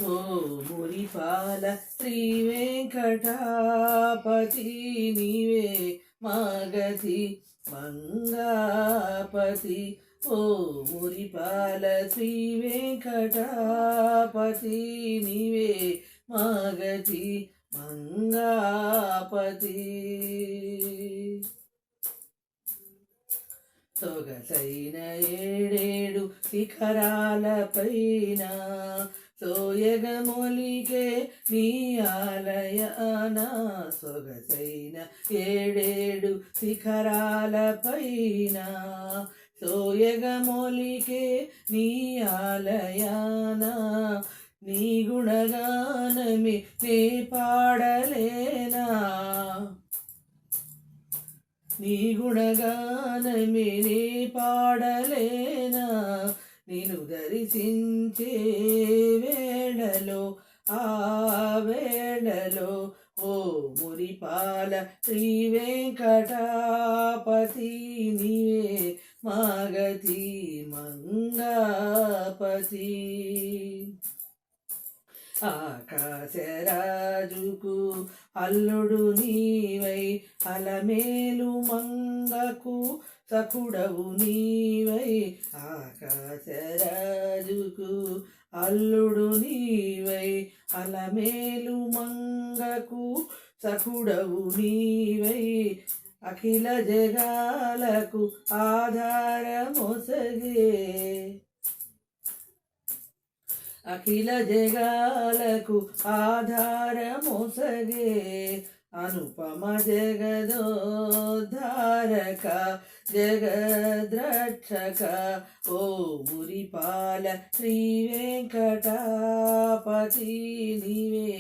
ఓ మురిపాల శ్రీ వెంకటాపతి నీవే మాగతి మంగాపతి ఓ మురిపాల శ్రీ వెంకటాపతి నీవే మాగతి మంగాపతి సొగసైన ఏడేడు శిఖరాలపైన సోయగమొలికే నీ ఆలయాన సొగసైన ఏడేడు శిఖరాలపైన సోయగమొలికే నీ ఆలయాన నీ గుణగానమే నే పాడలేనా నీ గుణగానమే నే పాడలేనా నిన్ను దర్శించే వేళలో ఆ వేళలో ఓ మురిపాల శ్రీ వెంకటాపతి నీవే మాగతి మంగాపతి ఆకాశరాజుకు అల్లుడు నీవై అలమేలు మంగకు సఖుడవు నీవై ఆకాశరాజుకు అల్లుడు నీవై అలమేలు మంగకు సఖుడవు నీవై అఖిల జగాలకు ఆధారమొసగే అఖిల జగాలకు ఆధారమొసగే అనుపమ జగదోద్ధారక జగద్రక్షక ఓ మురిపాల శ్రీ వెంకటాపతి నీవే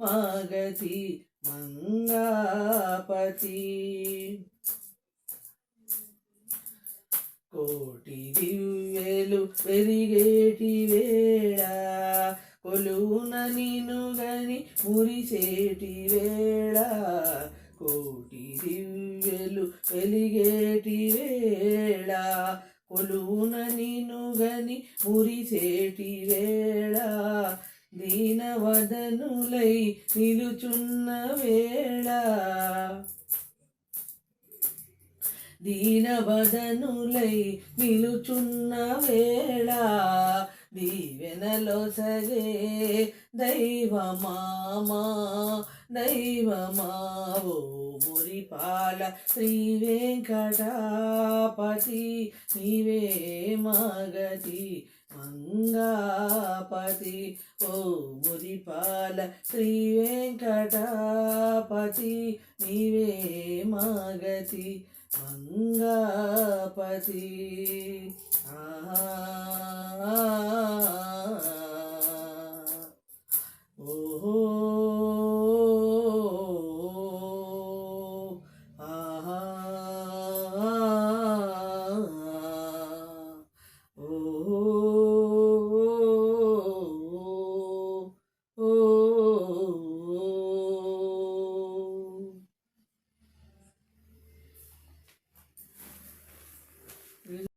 మాగతి మంగాపతి కోటి దివ్యలు వెలిగేటి వేళ కొలువున నిన్ను గని మురిసేటి వేళ కోటి దివ్యలు వెలిగేటి వేళ కొలువున నిన్ను గని మురిసేటి వేళ దీనవదనులై నిలుచున్న వేళ దీనవదనులై నిలుచున్న వేళ దీవెనలొసగే దైవమామా దైవమా ఓ మురిపాల శ్రీ వెంకటాపతి నీవే మాగతి మంగాపతి ఓ మురిపాల శ్రీ వెంకటాపతి నీవే మాగతి మంగాపతి